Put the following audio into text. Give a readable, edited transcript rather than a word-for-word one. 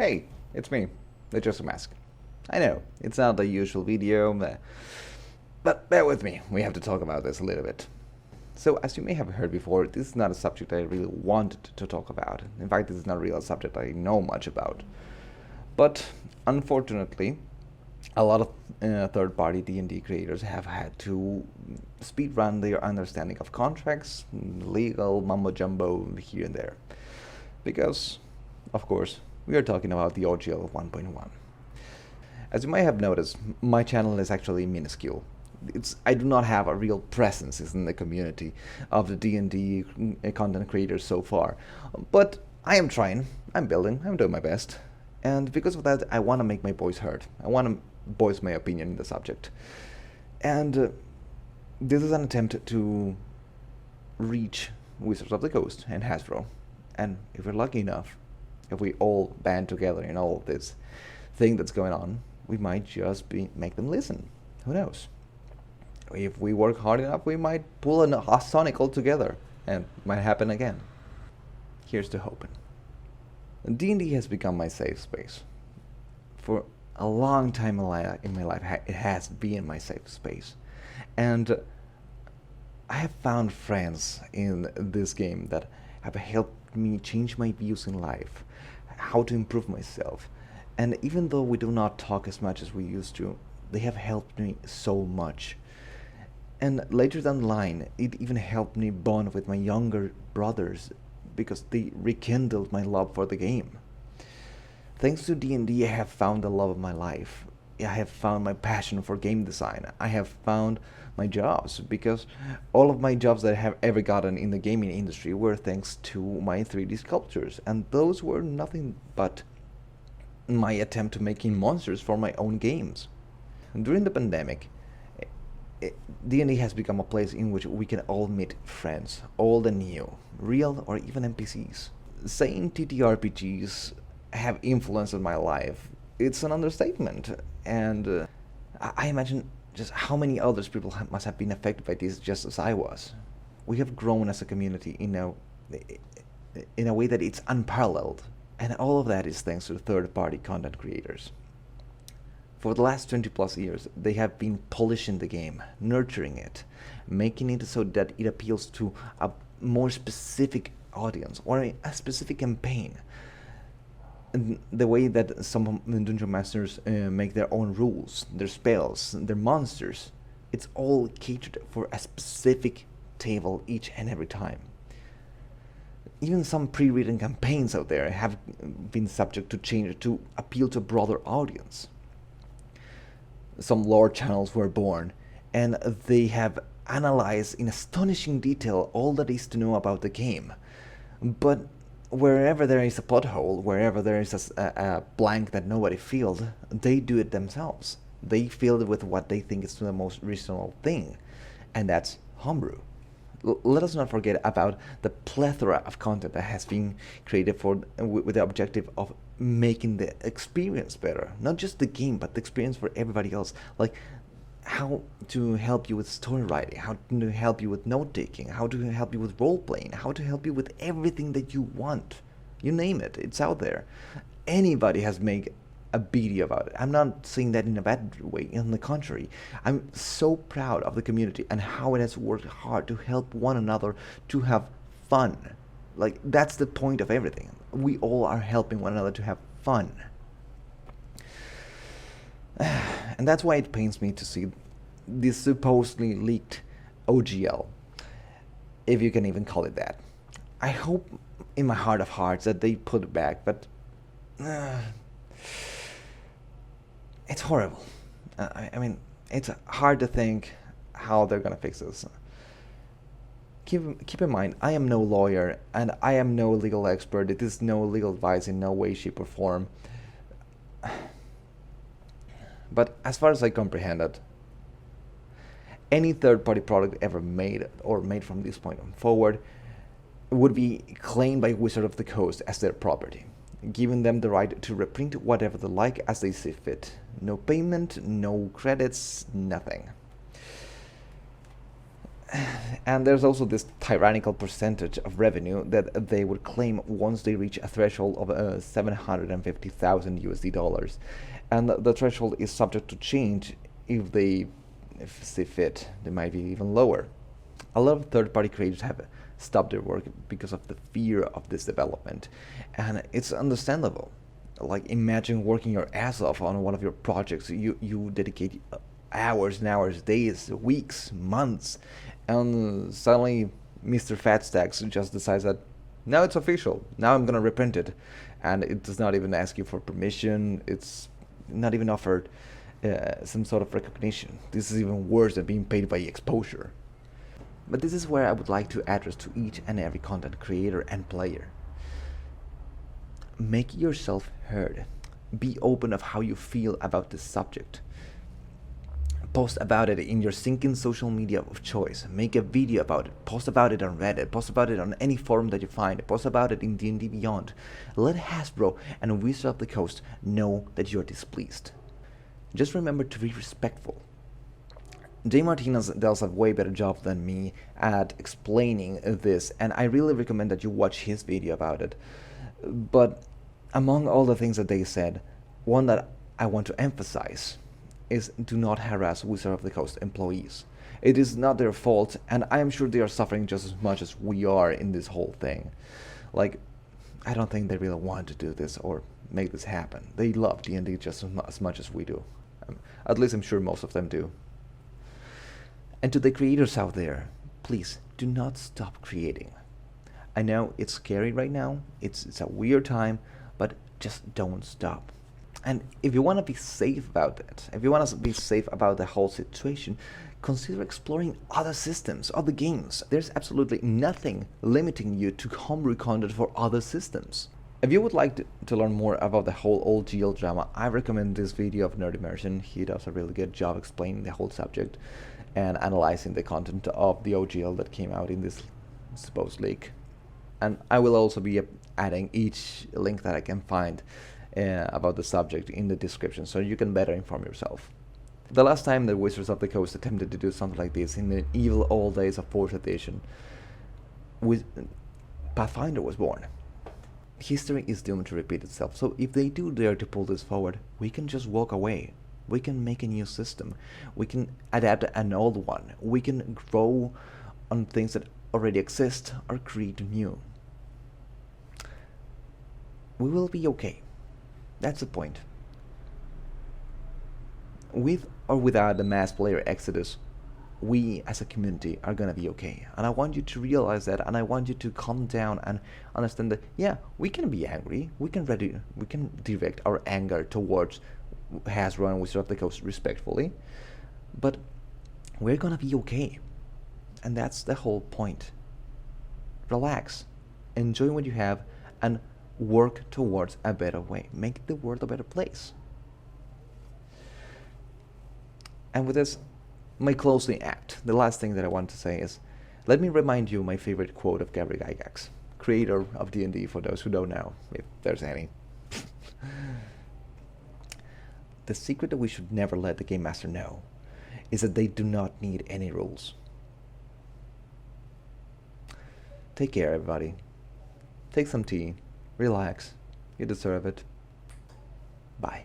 Hey, it's me, the Jester Mask. I know, it's not the usual video, but bear with me, we have to talk about this a little bit. So, as you may have heard before, this is not a subject I really wanted to talk about. In fact, this is not really a subject I know much about. But, unfortunately, a lot of third-party D&D creators have had to speedrun their understanding of contracts, legal mumbo-jumbo here and there. Because, of course, we are talking about the OGL 1.1. As you might have noticed, my channel is actually minuscule. I do not have a real presence in the community of the D&D content creators so far. But I am trying, I'm building, I'm doing my best. And because of that, I want to make my voice heard. I want to voice my opinion in the subject. And this is an attempt to reach Wizards of the Coast and Hasbro. And if we're lucky enough, if we all band together in all of this thing that's going on, we might just make them listen. Who knows? If we work hard enough, we might pull a Sonic all together, and it might happen again. Here's to hoping. D&D has become my safe space. For a long time in my life, it has been my safe space. And I have found friends in this game that have helped me change my views in life, how to improve myself. And even though we do not talk as much as we used to, they have helped me so much. And later down the line, it even helped me bond with my younger brothers because they rekindled my love for the game. Thanks to D&D, I have found the love of my life. I have found my passion for game design. I have found my jobs, because all of my jobs that I have ever gotten in the gaming industry were thanks to my 3D sculptures, and those were nothing but my attempt to making monsters for my own games. During the pandemic, D&D has become a place in which we can all meet friends, old and new, real or even NPCs. Saying TTRPGs have influenced my life, it's an understatement, and I imagine just how many others people must have been affected by this just as I was. We have grown as a community in a way that it's unparalleled, and all of that is thanks to third-party content creators. For the last 20 plus years, they have been polishing the game, nurturing it, making it so that it appeals to a more specific audience or a specific campaign. And the way that some dungeon masters make their own rules, their spells, their monsters, it's all catered for a specific table each and every time. Even some pre-written campaigns out there have been subject to change to appeal to a broader audience. Some lore channels were born, and they have analyzed in astonishing detail all that is to know about the game. But wherever there is a plot hole, wherever there is a blank that nobody filled, they do it themselves. They fill it with what they think is the most reasonable thing, and that's homebrew. Let us not forget about the plethora of content that has been created with the objective of making the experience better. Not just the game, but the experience for everybody else. Like how to help you with story writing, how to help you with note-taking, how to help you with role-playing, how to help you with everything that you want. You name it, it's out there. Anybody has made a video about it. I'm not saying that in a bad way, on the contrary. I'm so proud of the community and how it has worked hard to help one another to have fun. Like, that's the point of everything. We all are helping one another to have fun. And that's why it pains me to see this supposedly leaked OGL, if you can even call it that. I hope in my heart of hearts that they put it back, but it's horrible. I mean, it's hard to think how they're gonna fix this. Keep in mind, I am no lawyer, and I am no legal expert. It is no legal advice in no way, shape, or form. But as far as I comprehend it, any third-party product ever made or made from this point on forward would be claimed by Wizard of the Coast as their property, giving them the right to reprint whatever they like as they see fit. No payment, no credits, nothing. And there's also this tyrannical percentage of revenue that they would claim once they reach a threshold of 750,000 USD dollars. And the threshold is subject to change if they see fit. They might be even lower. A lot of third-party creators have stopped their work because of the fear of this development, and it's understandable. Like, imagine working your ass off on one of your projects. You dedicate hours and hours, days, weeks, months, and suddenly Mr. Fatstacks just decides that now it's official. Now I'm gonna reprint it, and it does not even ask you for permission. It's not even offered some sort of recognition. This is even worse than being paid by exposure. But this is where I would like to address to each and every content creator and player. Make yourself heard. Be open of how you feel about this subject. Post about it in your sinking social media of choice. Make a video about it. Post about it on Reddit. Post about it on any forum that you find. Post about it in D&D Beyond. Let Hasbro and Wizards of the Coast know that you're displeased. Just remember to be respectful. Jay Martinez does a way better job than me at explaining this, and I really recommend that you watch his video about it. But among all the things that they said, one that I want to emphasize is do not harass Wizard of the Coast employees. It is not their fault, and I am sure they are suffering just as much as we are in this whole thing. Like, I don't think they really want to do this or make this happen. They love D&D just as much as we do. At least I'm sure most of them do. And to the creators out there, please do not stop creating. I know it's scary right now, it's a weird time, but just don't stop. And if you want to be safe about that, if you want to be safe about the whole situation, consider exploring other systems, other games. There's absolutely nothing limiting you to homebrew content for other systems. If you would like to learn more about the whole OGL drama, I recommend this video of Nerd Immersion. He does a really good job explaining the whole subject and analyzing the content of the OGL that came out in this supposed leak. And I will also be adding each link that I can find about the subject in the description, so you can better inform yourself. The last time the Wizards of the Coast attempted to do something like this in the evil old days of 4th edition, Pathfinder was born. History is doomed to repeat itself, so if they do dare to pull this forward, we can just walk away. We can make a new system. We can adapt an old one. We can grow on things that already exist or create new. We will be okay. That's the point. With or without the mass player exodus, we as a community are gonna be okay. And I want you to realize that, and I want you to calm down and understand that, yeah, we can be angry. We can direct our anger towards Hasbro and Wizards of the Coast respectfully, but we're gonna be okay. And that's the whole point. Relax, enjoy what you have, and work towards a better way. Make the world a better place. And with this, my closing act, the last thing that I want to say is, let me remind you my favorite quote of Gary Gygax, creator of D&D for those who don't know, if there's any. The secret that we should never let the Game Master know is that they do not need any rules. Take care, everybody. Take some tea. Relax. You deserve it. Bye.